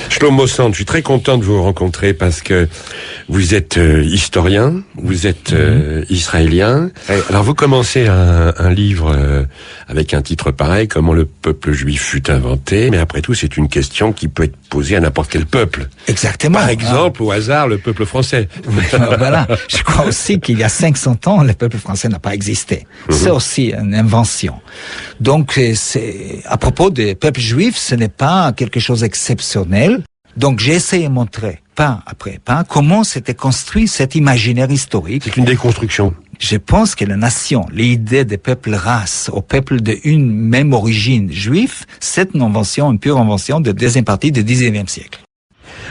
Shlomo Sand, je suis très content de vous rencontrer parce que vous êtes historien, vous êtes israélien. Alors vous commencez un livre avec un titre pareil, comment le peuple juif fut inventé. Mais après tout, c'est une question qui peut être posée à n'importe quel peuple. Exactement. Par exemple, au hasard, le peuple français. Voilà. Je crois aussi qu'il y a 500 ans, le peuple français n'a pas existé. C'est aussi une invention. Donc, c'est à propos des peuples juifs, ce n'est pas quelque chose d'exceptionnel. Donc, j'ai essayé de montrer, pas après pas, comment s'était construit cet imaginaire historique. C'est une déconstruction. Je pense que la nation, l'idée des peuples races, aux peuples d'une même origine juive, c'est une invention, une pure invention de deuxième partie du XIXe siècle.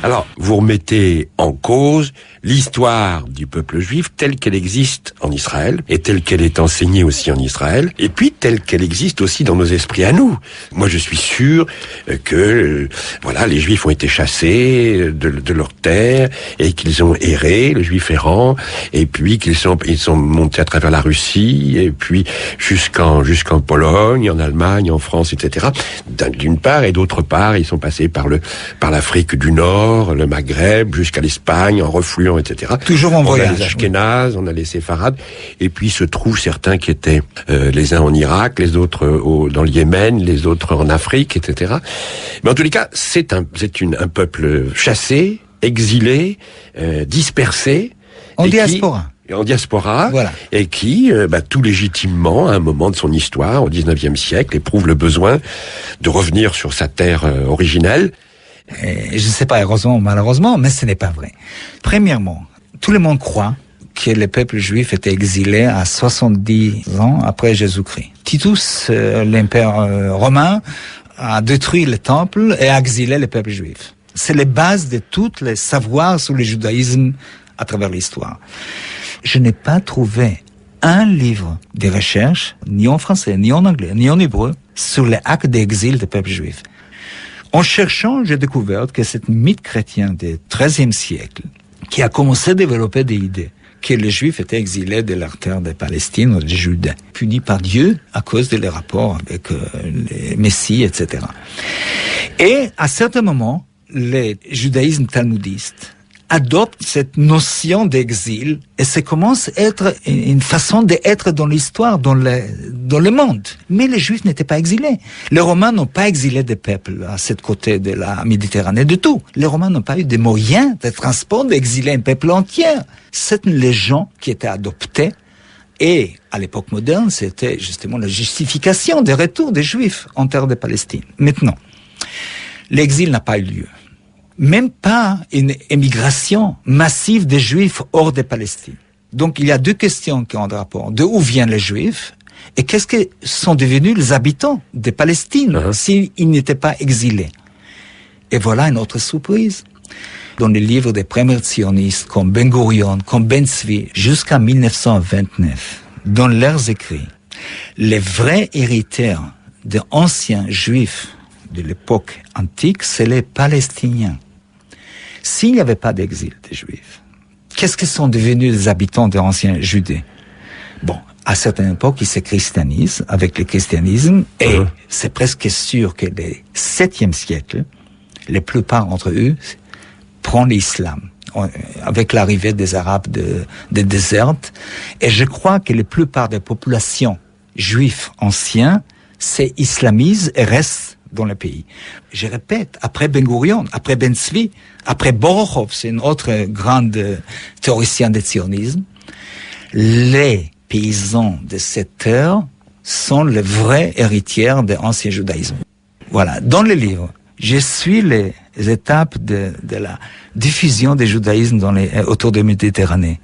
Alors, vous remettez en cause l'histoire du peuple juif telle qu'elle existe en Israël, et telle qu'elle est enseignée aussi en Israël, et puis telle qu'elle existe aussi dans nos esprits à nous. Moi, je suis sûr que, voilà, les Juifs ont été chassés de leur terre, et qu'ils ont erré, le Juif errant, et puis ils sont montés à travers la Russie, et puis jusqu'en Pologne, en Allemagne, en France, etc. D'une part, et d'autre part, ils sont passés par l'Afrique du Nord, le Maghreb, jusqu'à l'Espagne, en refluant, etc. Toujours en voyage. On a les Ashkénazes, on a les Séfarades, et puis se trouvent certains qui étaient les uns en Irak, les autres dans le Yémen, les autres en Afrique, etc. Mais en tous les cas, c'est un peuple chassé, exilé, dispersé. En diaspora. En diaspora, voilà. Et qui, tout légitimement, à un moment de son histoire, au XIXe siècle, éprouve le besoin de revenir sur sa terre originelle. Je ne sais pas, heureusement ou malheureusement, mais ce n'est pas vrai. Premièrement, tout le monde croit que le peuple juif était exilé à 70 ans après Jésus-Christ. Titus, l'empereur romain, a détruit le temple et a exilé le peuple juif. C'est la base de tous les savoirs sur le judaïsme à travers l'histoire. Je n'ai pas trouvé un livre de recherche, ni en français, ni en anglais, ni en hébreu, sur les actes d'exil du peuple juif. En cherchant, j'ai découvert que c'est un mythe chrétien du XIIIe siècle qui a commencé à développer des idées que les Juifs étaient exilés de leur terre de Palestine ou de Judée, punis par Dieu à cause de leurs rapports avec les Messies, etc. Et à certains moments, le judaïsme talmudiste adopte cette notion d'exil et ça commence à être une façon d'être dans l'histoire, dans le monde. Mais les Juifs n'étaient pas exilés. Les Romains n'ont pas exilé des peuples à cette côté de la Méditerranée du tout. Les Romains n'ont pas eu des moyens de transport d'exiler un peuple entier. C'est une légende qui était adoptée et à l'époque moderne, c'était justement la justification des retours des Juifs en terre de Palestine. Maintenant, l'exil n'a pas eu lieu. Même pas une émigration massive des Juifs hors de Palestine. Donc, il y a deux questions qui ont un rapport. De où viennent les Juifs et qu'est-ce que sont devenus les habitants de Palestine s'ils n'étaient pas exilés. Et voilà une autre surprise. Dans les livres des premiers sionistes comme Ben Gurion, comme Ben Tzvi, jusqu'à 1929, dans leurs écrits, les vrais héritiers des anciens Juifs de l'époque antique, c'est les Palestiniens. S'il n'y avait pas d'exil des Juifs, qu'est-ce que sont devenus les habitants des anciens Judées? Bon, à certaines époques, ils se christianisent avec le christianisme, et c'est presque sûr que le 7e siècle, la plupart d'entre eux prennent l'islam, avec l'arrivée des Arabes des déserts, et je crois que la plupart des populations juives anciennes s'islamisent et restent dans le pays. Je répète, après Ben Gurion, après Ben Tzvi, après Borochov, c'est une autre grande théoricien du sionisme, les paysans de cette terre sont les vrais héritiers de l'ancien judaïsme. Voilà. Dans le livre, je suis les étapes de la diffusion du judaïsme autour de la Méditerranée.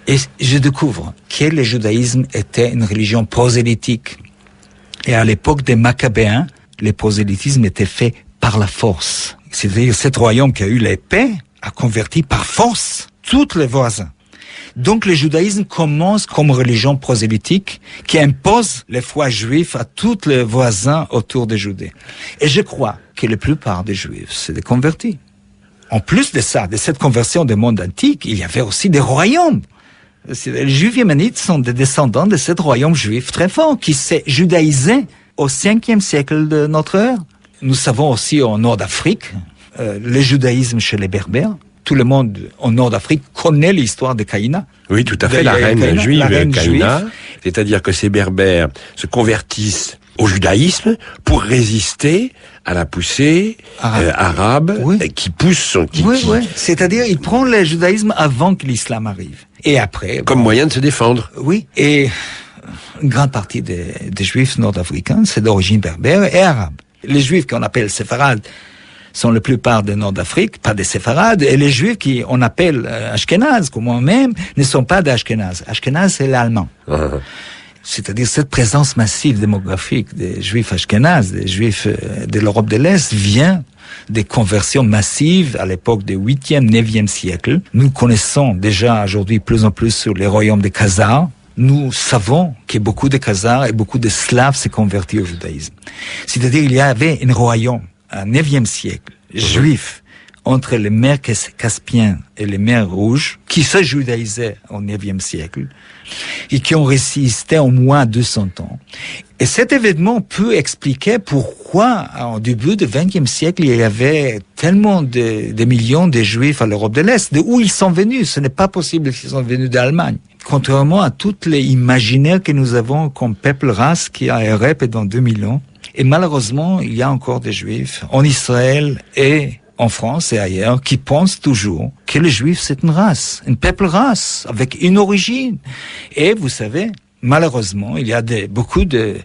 Et je découvre que le judaïsme était une religion prosélytique. Et à l'époque des Maccabéens, le prosélytisme était fait par la force. C'est-à-dire, cet royaume qui a eu l'épée a converti par force tous les voisins. Donc, le judaïsme commence comme religion prosélytique qui impose les foi juifs à tous les voisins autour de Judée. Et je crois que la plupart des juifs s'étaient convertis. En plus de ça, de cette conversion du monde antique, il y avait aussi des royaumes. Les Juifs yéménites sont des descendants de ce royaume juif très fort qui s'est judaïsé au 5e siècle de notre ère. Nous savons aussi au nord d'Afrique, le judaïsme chez les Berbères. Tout le monde au nord d'Afrique connaît l'histoire de Caïna. Oui, tout à fait, la reine juive, Caïna. C'est-à-dire que ces Berbères se convertissent au judaïsme pour résister à la poussée arabe qui pousse C'est-à-dire, il prend le judaïsme avant que l'islam arrive. Et après... Comme moyen de se défendre. Oui, et une grande partie des juifs nord-africains, c'est d'origine berbère et arabe. Les juifs qu'on appelle séfarades sont la plupart des nord d'Afrique, pas des séfarades, et les juifs qu'on appelle ashkénazes, comme moi-même, ne sont pas d'ashkénazes. Ashkénazes, c'est l'allemand. C'est-à-dire cette présence massive démographique des juifs ashkénazes, des juifs de l'Europe de l'Est, vient des conversions massives à l'époque du 8e, 9e siècle. Nous connaissons déjà aujourd'hui plus en plus sur les royaumes des Khazars. Nous savons que beaucoup de Khazars et beaucoup de Slaves s'est convertis au judaïsme. C'est-à-dire il y avait un royaume au 9e siècle, juif, entre les mers Caspiennes et les mers Rouges, qui se judaïsaient au 9e siècle, et qui ont résisté au moins 200 ans. Et cet événement peut expliquer pourquoi, au début du 20e siècle, il y avait tellement de millions de Juifs à l'Europe de l'Est. De où ils sont venus? Ce n'est pas possible qu'ils sont venus d'Allemagne. Contrairement à toutes les imaginaires que nous avons comme peuple race qui a erré pendant 2000 ans. Et malheureusement, il y a encore des Juifs en Israël et en France et ailleurs, qui pensent toujours que les Juifs, c'est une race, une peuple race, avec une origine. Et vous savez, malheureusement, il y a beaucoup de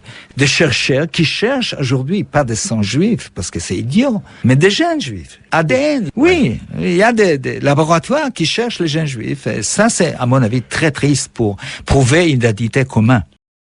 chercheurs qui cherchent aujourd'hui, pas des sangs juifs, parce que c'est idiot, mais des gènes juifs. ADN, oui, il y a des laboratoires qui cherchent les gènes juifs. Et ça, c'est, à mon avis, très triste pour prouver une identité commune.